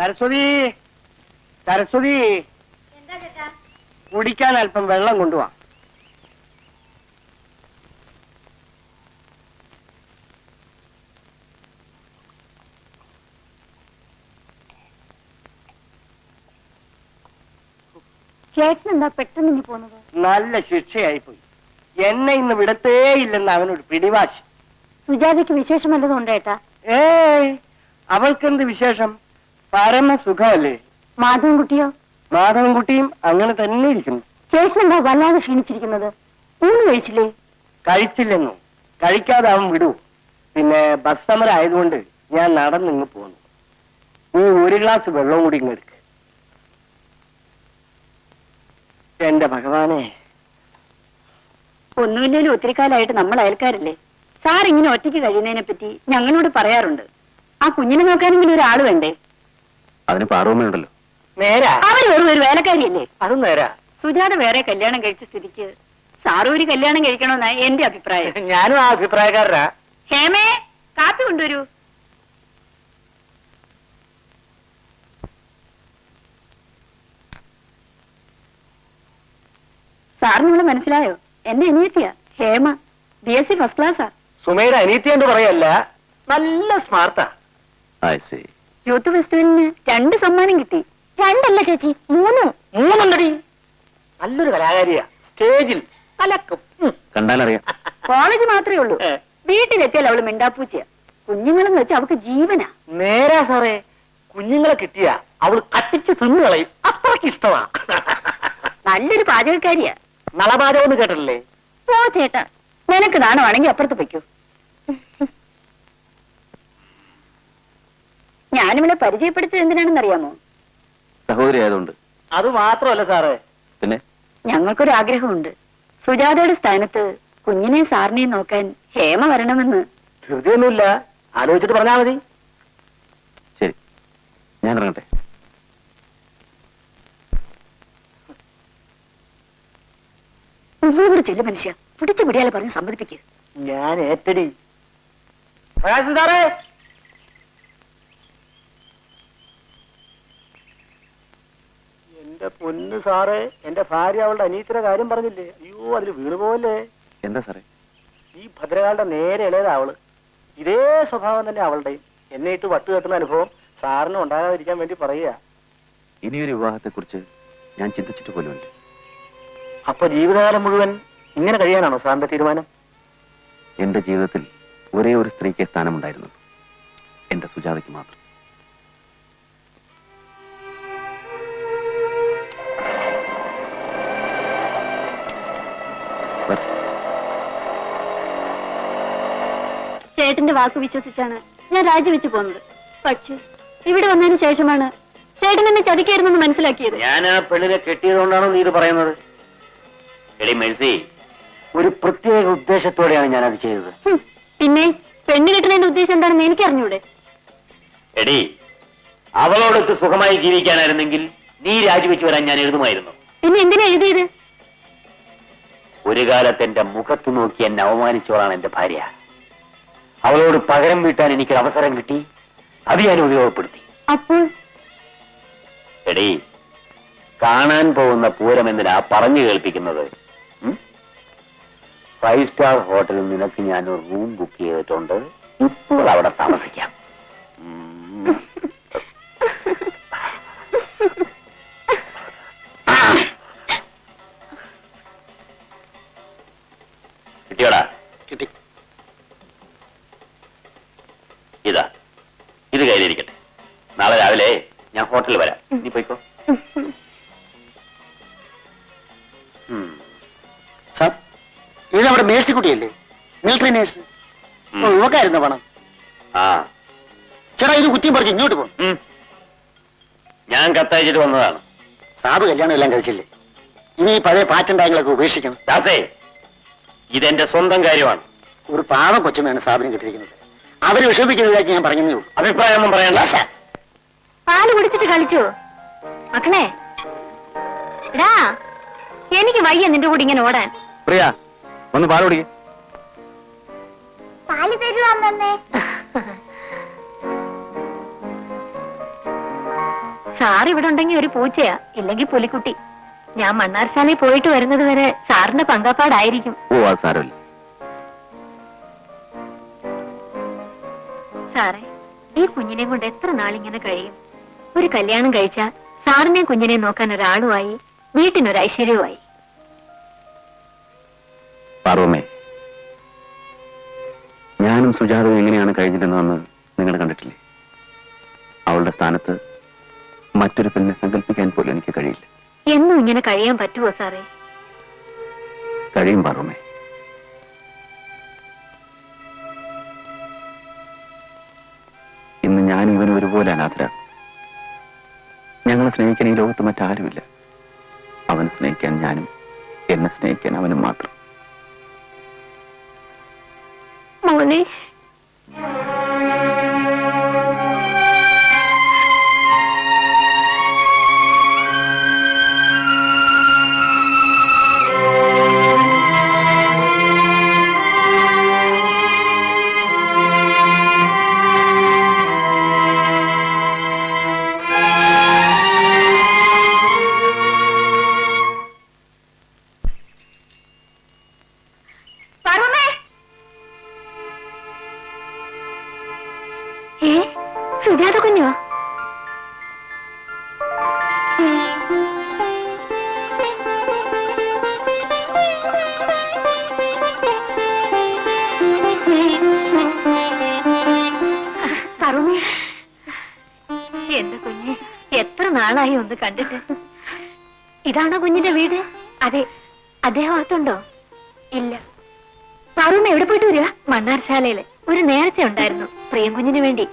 സരസ്വതി, സരസ്വതി, കുടിക്കാൻ അല്പം വെള്ളം കൊണ്ടുപോവാ. ചേട്ടൻ എന്താ പെട്ടെന്ന് ഇനി പോന്നത്? നല്ല ശിക്ഷയായിപ്പോയി. എന്നെ ഇന്ന് വിടത്തേയില്ലെന്ന് അവനൊരു പിടിവാശി. സുജാതയ്ക്ക് വിശേഷം വല്ലതും ഉണ്ടേട്ടാ? ഏയ്, അവൾക്കെന്ത് വിശേഷം? പരമസുഖമല്ലേ. മാധവൻകുട്ടിയോ? മാധവൻകുട്ടിയും അങ്ങനെ തന്നെ ഇരിക്കുന്നു. ചേട്ടൻ എന്താ വല്ലാതെ ക്ഷീണിച്ചിരിക്കുന്നത്? ഊണ് കഴിച്ചില്ലേ? കഴിച്ചില്ലെന്നു. കഴിക്കാതെ അവൻ വിടൂ. പിന്നെ ബസ് സമരം ആയതുകൊണ്ട് ഞാൻ നടന്നിങ്ങ് പോന്നു. നീ ഒരു ഗ്ലാസ് വെള്ളവും കൂടി ഇങ്ങെടുക്ക്. എന്റെ ഭഗവാനെ. ഒന്നുമില്ലേലും ഒത്തിരി കാലമായിട്ട് നമ്മൾ അയൽക്കാരല്ലേ. സാർ ഇങ്ങനെ ഒറ്റയ്ക്ക് കഴിയുന്നതിനെ പറ്റി ഞങ്ങളോട് പറയാറുണ്ട്. ആ കുഞ്ഞിനെ നോക്കാനെങ്കിലും ഒരാള് വേണ്ടേ? അതിന് പാറവുമയുണ്ടല്ലോ. നേരാ, അവർ വെറും ഒരു വേലക്കാരിയല്ലേ? അതും നേരാ. സുജാത വേറെ കല്യാണം കഴിച്ച സ്ഥിതിക്ക് സാറും ഒരു കല്യാണം കഴിക്കണമെന്നാ എന്റെ അഭിപ്രായം. ഞാനും ആ അഭിപ്രായക്കാരനാ. ഹേമേ, കാപ്പി കൊണ്ടുവരൂ. സാറിന് നമ്മളെ മനസ്സിലായോ? എന്റെ അനിയത്തിയാ ഹേമ. BSc ഫസ്റ്റ് ക്ലാസ്സാ. സുമയുടെ അനിയത്തി എന്ന് പറയല്ല, നല്ല സ്മാർട്ടാ. യൂത്ത് ഫെസ്റ്റിവലിന് 2 സമ്മാനം കിട്ടി. 2 അല്ല ചേച്ചി, 3. 3 ഉണ്ടടി. നല്ലൊരു കലാകാരിയാ. സ്റ്റേജിൽ കലക്കും. കണ്ടാലറിയാം. കോളേജ് മാത്രമേ ഉള്ളൂ. വീട്ടിലെത്തിയാൽ അവള് മിണ്ടാപ്പൂച്ചയാ. കുഞ്ഞുങ്ങളെന്ന് വെച്ചാൽ അവൾക്ക് ജീവനാ. നേരാ സാറേ. കുഞ്ഞുങ്ങളെ കിട്ടിയ അവള് കട്ടിച്ച് തിന്നുകളയും. അത്രയ്ക്ക് ഇഷ്ടമാ. നല്ലൊരു പാചകക്കാരിയാ. നളപാചകം എന്ന് കേട്ടിട്ടില്ലേ? ഓ ചേട്ടാ, നിനക്ക് നാണമാണെങ്കിൽ അപ്പുറത്ത് വയ്ക്കൂ. ഞാനിവിടെ പരിചയപ്പെടുത്തിയത് എന്തിനാണെന്നറിയാമോ? സഹോദരി ആയതുകൊണ്ട്. അത് മാത്രമല്ല സാറേ, പിന്നെ ഞങ്ങൾക്കൊരു ആഗ്രഹമുണ്ട്. സുജാതയുടെ സ്ഥാനത്ത് കുഞ്ഞിനെയും സാറിനെയും നോക്കാൻ ഹേമ വരണമെന്ന്. ധൃതിയൊന്നുമില്ല, ആലോചിച്ചിട്ട് പറഞ്ഞാൽ മതി. ശരി, ഞാൻ ഇറങ്ങട്ടെ. ഒന്നുകൂടെ ചെല്ലു മനുഷ്യ. പിടിച്ചു പിടിയാലെ പറഞ്ഞ് സമ്മതിപ്പിക്കുക. ഞാൻ ഏറ്റടി. പ്രകാശൻ സാറേ, എന്റെ പൊന്ന് സാറേ, എന്റെ ഭാര്യ അവളുടെ അനിയത്തിന്റെ കാര്യം പറഞ്ഞില്ലേ? അയ്യോ, അതിൽ വീണുപോകല്ലേ. എന്താ സാറേ? ഈ ഭദ്രകാളുടെ നേരെ ഇളയതാ അവള്. ഇതേ സ്വഭാവം തന്നെ അവളുടെയും. എന്നെ ഇട്ട് വട്ട് കെട്ടുന്ന അനുഭവം സാറിന് ഉണ്ടാകാതിരിക്കാൻ വേണ്ടി പറയുക. ഇനിയൊരു വിവാഹത്തെ കുറിച്ച് ഞാൻ ചിന്തിച്ചിട്ട് പോലുമില്ല. അപ്പൊ ജീവിതകാലം മുഴുവൻ ഇങ്ങനെ കഴിയാനാണോ സാറിന്റെ തീരുമാനം? എന്റെ ജീവിതത്തിൽ ഒരേ ഒരു സ്ത്രീക്ക് സ്ഥാനമുണ്ടായിരുന്നു, എന്റെ സുജാതയ്ക്ക് മാത്രം. ചേട്ടന്റെ വാക്ക് വിശ്വസിച്ചാണ് ഞാൻ രാജിവെച്ചു പോകുന്നത്. പക്ഷേ ഇവിടെ വന്നതിന് ശേഷമാണ് ചേട്ടൻ എന്നെ ചതിക്കായിരുന്നെന്ന് മനസ്സിലാക്കിയത്. ഞാൻ ആ പെണ്ണിനെ കെട്ടിയതുകൊണ്ടാണോ നീ ഇത് പറയുന്നത്? എടി മെഴ്സി, ഒരു പ്രത്യേക ഉദ്ദേശത്തോടെയാണ് ഞാൻ അത് ചെയ്തത്. പിന്നെ പെണ്ണ് കെട്ടുന്നതിന്റെ ഉദ്ദേശം എന്താണെന്ന് എനിക്ക് അറിഞ്ഞൂടെ? എടി, അവളോടൊത്ത് സുഖമായി ജീവിക്കാനായിരുന്നെങ്കിൽ നീ രാജിവെച്ചു വരാൻ ഞാൻ എഴുതുമായിരുന്നു. പിന്നെ എന്തിനാ എഴുതിയത്? ഒരു കാലത്ത് എന്റെ മുഖത്ത് നോക്കി എന്നെ അവമാനിച്ചവളാണ് എന്റെ ഭാര്യ. അവളോട് പകരം വീട്ടാൻ എനിക്കൊരു അവസരം കിട്ടി, അത് ഞാൻ ഉപയോഗപ്പെടുത്തി. അപ്പോൾ എടി, കാണാൻ പോകുന്ന പൂരം എന്തിനാ പറഞ്ഞു കേൾപ്പിക്കുന്നത്? 5 സ്റ്റാർ ഹോട്ടലിൽ നിനക്ക് ഞാനൊരു റൂം ബുക്ക് ചെയ്തിട്ടുണ്ട്. ഇപ്പോൾ അവിടെ താമസിക്കാം. കിട്ടിയോടാ? കിട്ടി. ഇതാ, ഇത് കയ്യിലിരിക്കട്ടെ. നാളെ രാവിലെ ഞാൻ ഹോട്ടലിൽ വരാം. നീ പോയിക്കോ. സാർ, ഇത് നമ്മുടെ മേഴ്സിക്കുട്ടിയല്ലേ? Military nurse. നോക്കായിരുന്നു പണം. ആ, ചേട്ടാ, ഇത് കുറ്റിയും പറിച്ച് ഇങ്ങോട്ട് പോകും. ഞാൻ കത്തയച്ചിട്ട് വന്നതാണ്. സാബ് കല്യാണം എല്ലാം കഴിച്ചില്ലേ? ഇനി ഈ പഴയ പാറ്റുണ്ടായങ്ങളൊക്കെ ഉപേക്ഷിക്കണം. ദാസേ, ഇതെന്റെ സ്വന്തം കാര്യമാണ്. ഒരു പാവ കൊച്ചുമയാണ് സാബിനെ കിട്ടിയിരിക്കുന്നത്. അവര് വിഷമിക്കുന്നതായിട്ട് ഞാൻ പറഞ്ഞതേ ഉള്ളൂ. അഭിപ്രായമൊന്നും പറയണ്ട. പാല് കുടിച്ചിട്ട് കളിച്ചോ മക്കളെ? എടാ, എനിക്ക് വയ്യ നിന്റെ കൂടെ ഇങ്ങനെ ഓടാൻ. പ്രിയ, ഒന്ന് പാൽ കുടിക്ക്. പാല് തരുവാ. സാർ ഇവിടെ ഉണ്ടെങ്കിൽ ഒരു പൂച്ചയാ, ഇല്ലെങ്കിൽ പുലിക്കുട്ടി. ഞാൻ മണ്ണാർശാലയിൽ പോയിട്ട് വരുന്നത് വരെ സാറിന്റെ പങ്കപ്പാടായിരിക്കും. ഓ അത് സാരമില്ല. സാറേ, ഈ കുഞ്ഞിനെ കൊണ്ട് എത്ര നാളിങ്ങനെ കഴിയും? ഒരു കല്യാണം കഴിച്ചാൽ സാറിനെ കുഞ്ഞിനെ നോക്കാൻ ഒരാളുമായി, വീട്ടിനൊരു ഐശ്വര്യവുമായി. പാർവമേ, ഞാനും സുജാതവും എങ്ങനെയാണ് കഴിഞ്ഞിരുന്നതെന്ന് നിങ്ങൾ കണ്ടിട്ടില്ലേ? അവളുടെ സ്ഥാനത്ത് മറ്റൊരു പെണ്ണിനെ സങ്കല്പിക്കാൻ പോലും എനിക്ക് കഴിയില്ല. എന്നും ഇങ്ങനെ കഴിയാൻ പറ്റുമോ സാറേ? കഴിയും പാർവമേ. ഇന്ന് ഞാനും ഇവനും ഒരുപോലെ അനാഥരാണ്. ഞങ്ങളെ സ്നേഹിക്കാൻ ഈ ലോകത്ത് മറ്റാരുമില്ല. അവനെ സ്നേഹിക്കാൻ ഞാനും, എന്നെ സ്നേഹിക്കാൻ അവനും മാത്രം. മോനെ, സുജാത കുഞ്ഞോ? എന്റെ കുഞ്ഞ്, എത്ര നാളായി ഒന്ന് കണ്ടിട്ട്. ഇതാണോ കുഞ്ഞിന്റെ വീട്? അതെ. അദ്ദേഹം അകത്തുണ്ടോ? ഇല്ല. പാറുമ്മ എവിടെ പോയിട്ട് വരിക? മണ്ണാർശാലയില് ഒരു നേർച്ച ഉണ്ടായിരുന്നു പ്രിയം കുഞ്ഞിന് വേണ്ടി.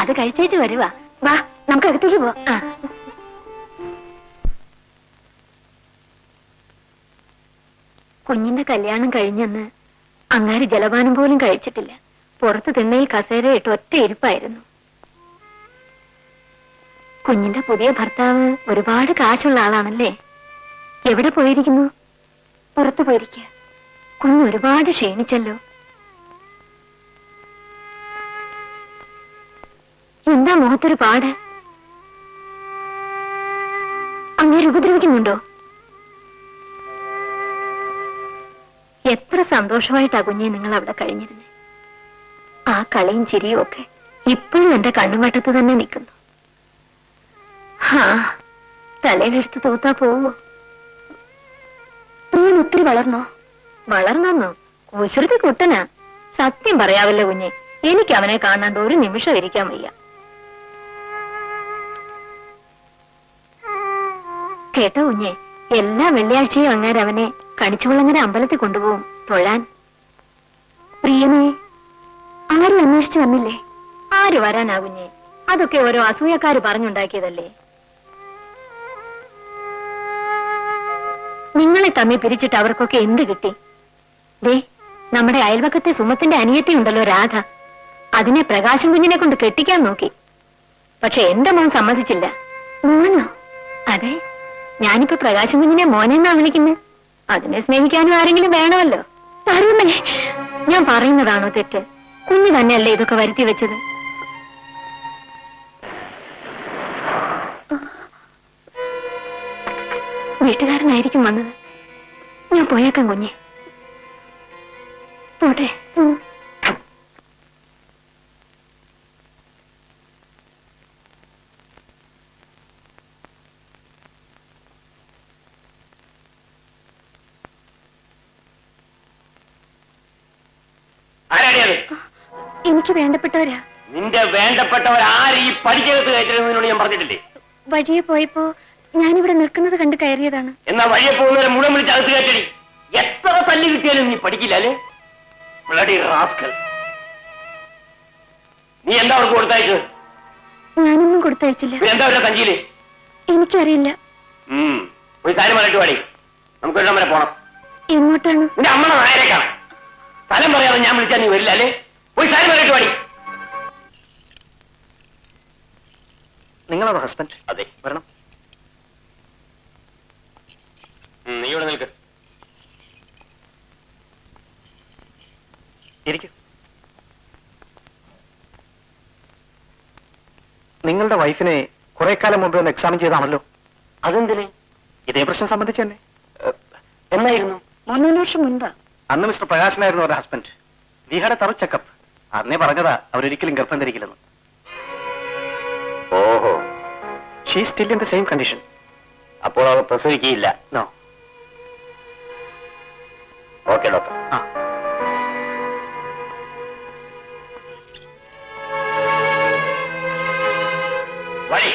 അത് കഴിച്ചേച്ച് വരുവാ. വാ, നമുക്ക് അകത്തേക്ക് പോവാം. കുഞ്ഞിന്റെ കല്യാണം കഴിഞ്ഞെന്ന് അങ്ങാര് ജലപാനം പോലും കഴിച്ചിട്ടില്ല. പുറത്ത് തിണ്ണയിൽ കസേരയിട്ട് ഒറ്റ ഇരിപ്പായിരുന്നു. കുഞ്ഞിന്റെ പുതിയ ഭർത്താവ് ഒരുപാട് കാശുള്ള ആളാണല്ലേ? എവിടെ പോയിരിക്കുന്നു? പുറത്തു പോയിരിക്കുക. കുഞ്ഞ് ഒരുപാട് ക്ഷീണിച്ചല്ലോ. എന്താ മുഖത്തൊരു പാട്? അങ്ങേര് ഉപദ്രവിക്കുന്നുണ്ടോ? എത്ര സന്തോഷമായിട്ടാ കുഞ്ഞെ നിങ്ങൾ അവിടെ കഴിഞ്ഞിരുന്നേ. ആ കളിയും ചിരിയും ഒക്കെ ഇപ്പോഴും എന്റെ കണ്ണുവട്ടത്ത് തന്നെ നിൽക്കുന്നു. തലയിലെടുത്ത് തൂത്താ പോവോ? പ്രിയൻ ഒത്തിരി വളർന്നോ? വളർന്നോ? കുസൃതി കുട്ടനാ. സത്യം പറയാവല്ലോ കുഞ്ഞെ, എനിക്ക് അവനെ കാണാണ്ട് ഒരു നിമിഷം ഇരിക്കാൻ വയ്യ. കേട്ടോ കുഞ്ഞെ, എല്ലാ വെള്ളിയാഴ്ചയും അങ്ങാര് അവനെ കണിച്ചുകുളങ്ങര അമ്പലത്തിൽ കൊണ്ടുപോകും തൊഴാൻ. പ്രിയനെ ആരും അന്വേഷിച്ചു വന്നില്ലേ? ആര് വരാനാ കുഞ്ഞെ? അതൊക്കെ ഓരോ അസൂയക്കാര് പറഞ്ഞുണ്ടാക്കിയതല്ലേ. നിങ്ങളെ തമ്മിൽ പിരിച്ചിട്ട് അവർക്കൊക്കെ എന്ത് കിട്ടി? ദേ, നമ്മുടെ അയൽവക്കത്തെ സുമത്തിന്റെ അനിയത്തി ഉണ്ടല്ലോ രാധ, അതിനെ പ്രകാശം കുഞ്ഞിനെ കൊണ്ട് കെട്ടിക്കാൻ നോക്കി. പക്ഷെ എന്റെ മോൻ സമ്മതിച്ചില്ല. മോനോ? അതെ, ഞാനിപ്പോ പ്രകാശം കുഞ്ഞിനെ മോനെന്നാ വിളിക്കുന്നത്. അതിനെ സ്നേഹിക്കാനും ആരെങ്കിലും വേണമല്ലോ. പറയുന്നേ, ഞാൻ പറയുന്നതാണോ തെറ്റ്? കുഞ്ഞു തന്നെയല്ലേ ഇതൊക്കെ വരുത്തി വെച്ചത്? വീട്ടുകാരനായിരിക്കും വന്നത്. ഞാൻ പോയേക്കാം കുഞ്ഞെ. പോട്ടെ. എനിക്ക് വേണ്ടപ്പെട്ടവരാ. നിന്റെ വേണ്ടപ്പെട്ടവരാര് ഈ പഠിക്കകത്ത് കയറ്റിരുന്നതിനോട് ഞാൻ പറഞ്ഞിട്ടില്ലേ? വഴിയെ പോയപ്പോ ഞാനിവിടെ നിൽക്കുന്നത് കണ്ട് കയറിയതാണ്. എന്നാ വഴിയെ പോകുന്നവരെ മുഴുവൻ വിളിച്ച് അകത്ത് കയറ്റടി. എത്ര തല്ലി കിട്ടിയാലും നീ പഠിക്കില്ല അല്ലേ? Bloody rascal. നീ എന്താ അവർക്ക് കൊടുത്തയച്ചത്? ഞാനൊന്നും കൊടുത്തയച്ചില്ല. എന്താ അവരുടെ സഞ്ചിയില്? എനിക്കറിയില്ല. ഒരു സാരി മാറിയിട്ട് പാടി, നമുക്ക് എല്ലാം വരെ പോണം. എങ്ങോട്ടാണ്? നിന്റെ അമ്മയുടെ നായരെ കാണാൻ. സ്ഥലം പറയാതെ ഞാൻ വിളിച്ചാൽ നീ വരില്ല അല്ലേ? ഒരു സാരി മാറിയിട്ട് പാടി. നിങ്ങളാണോ ഹസ്ബൻഡ്? അതെ. വരണം. നീ ഇവിടെ നിൽക്ക്. ഇരിക്കൂ. നിങ്ങളുടെ വൈഫിനെ കുറെ കാലം മുമ്പ് ഒന്ന് എക്സാമിൻ ചെയ്താണല്ലോ. അതെന്തിന്? ഇതേ പ്രശ്നം സംബന്ധിച്ച് തന്നെ. എന്നായിരുന്നു? 3 വർഷം മുൻപാ. അന്ന് മിസ്റ്റർ പ്രകാശനായിരുന്നു അവരുടെ husband. We had A thorough checkup. അന്നേ പറഞ്ഞതാ അവരൊരിക്കലും ഗർഭം ധരിക്കില്ലെന്ന്. ഓഹോ. She still in the same condition. അപ്പോൾ അവർ പ്രസവിക്കുകയില്ല? നോ. Okay doctor. വഴി.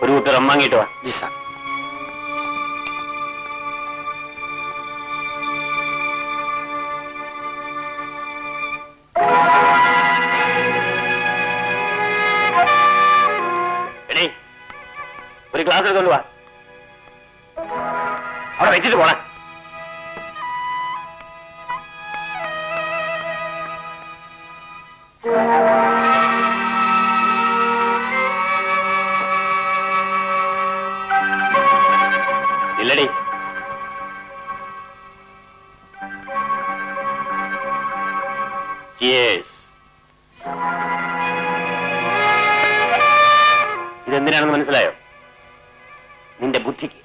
ഒരു ഉത്തരം വാങ്ങിയിട്ട് വാ. G sir. എടീ, ഒരു ഗ്ലാസ് എടുത്തോണ്ട് വാ. അവിടെ വെച്ചിട്ട് പോണേ. ഇല്ലടി. Cheers. ഇതെന്തിനാണെന്ന് മനസ്സിലായോ? നിന്റെ ബുദ്ധിക്ക്.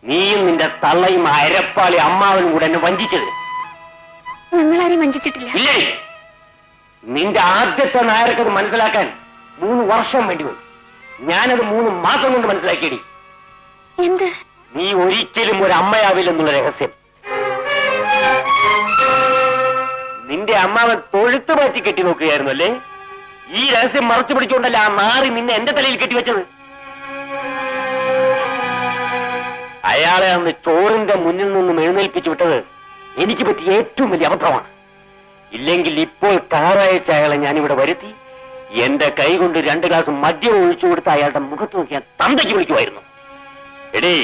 നീയും നിന്റെ തള്ളയും അരപ്പാളി അമ്മാവനും കൂടെ എന്നെ വഞ്ചിച്ചത്. ഞങ്ങളാരെയും വഞ്ചിച്ചിട്ടില്ല. ഇല്ലേ? നിന്റെ ആദ്യത്തെ നായർക്കത് മനസ്സിലാക്കാൻ 3 വർഷം വേണ്ടിവരും. ഞാനത് 3 മാസം കൊണ്ട് മനസ്സിലാക്കിയടി. എന്ത്? നീ ഒരിക്കലും ഒരു അമ്മയാവില്ലെന്നുള്ള രഹസ്യം. നിന്റെ അമ്മാവൻ തൊഴുത്ത് മാറ്റി കെട്ടി നോക്കുകയായിരുന്നു അല്ലേ? ഈ രഹസ്യം മറച്ചു പിടിച്ചുകൊണ്ടല്ല ആ നാറി നിന്നെ എന്റെ തലയിൽ കെട്ടിവെച്ചത്. അയാളെ അന്ന് ചോറിന്റെ മുന്നിൽ നിന്നും എഴുന്നേൽപ്പിച്ചു വിട്ടത് എനിക്ക് പറ്റിയ ഏറ്റവും വലിയ അബദ്ധമാണ്. ഇല്ലെങ്കിൽ ഇപ്പോൾ കാറായച്ച അയാളെ ഞാനിവിടെ വരുത്തി എന്റെ കൈ കൊണ്ട് 2 ഗ്ലാസ് മദ്യം ഒഴിച്ചു കൊടുത്ത് അയാളുടെ മുഖത്ത് നോക്കിയാൽ തന്തയ്ക്ക് വിളിക്കുമായിരുന്നു. എടീ,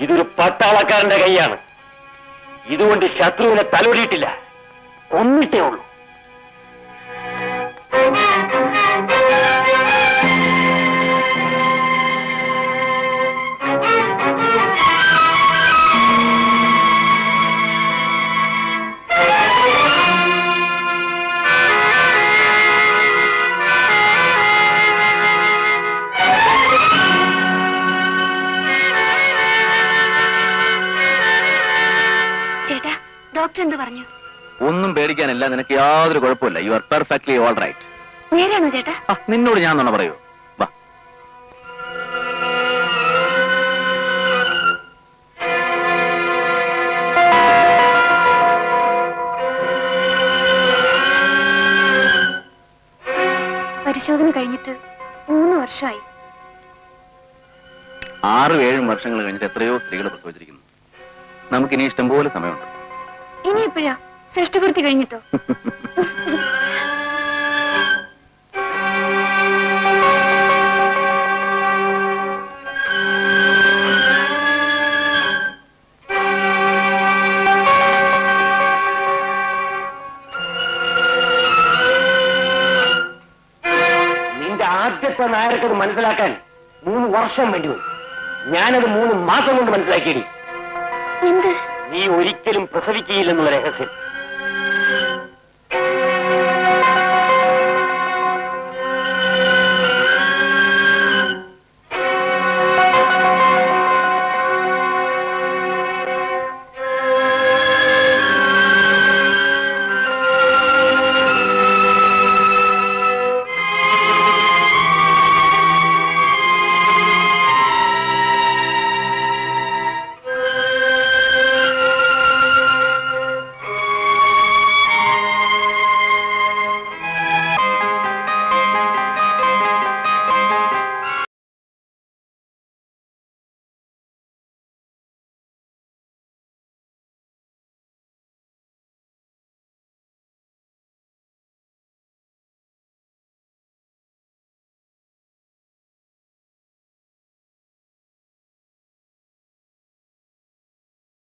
ഇതൊരു പട്ടാളക്കാരന്റെ കൈയാണ്. ഇതുകൊണ്ട് ശത്രുവിനെ തലോടിയിട്ടില്ല, കൊന്നിട്ടേ ഉള്ളൂ. ഡോക്ടർ എന്ത് പറഞ്ഞു? ഒന്നും പേടിക്കാനില്ല, നിനക്ക് യാതൊരു കുഴപ്പമില്ല. You are perfectly all right. നേരാണോ ചേട്ടാ? നിന്നോട് ഞാൻ തന്നെ പറയൂ. വാ. പരിശോധന കഴിഞ്ഞിട്ട് 3 വർഷമായി. 6-7 വർഷങ്ങൾ കഴിഞ്ഞിട്ട് എത്രയോ സ്ത്രീകൾ പ്രസവിച്ചിരിക്കുന്നു. നമുക്കിനി ഇഷ്ടംപോലെ സമയമുണ്ട്. ഇനി എപ്പോഴാ? ഷഷ്ടിപൂർത്തി കഴിഞ്ഞിട്ടോ? നിന്റെ ആദ്യത്തെ നായർക്കത് മനസ്സിലാക്കാൻ 3 വർഷം വേണ്ടിവരും. ഞാനത് 3 മാസം കൊണ്ട് മനസ്സിലാക്കിയടി. എന്ത്? നീ ഒരിക്കലും പ്രസവിക്കുകയില്ലെന്നുള്ള രഹസ്യം.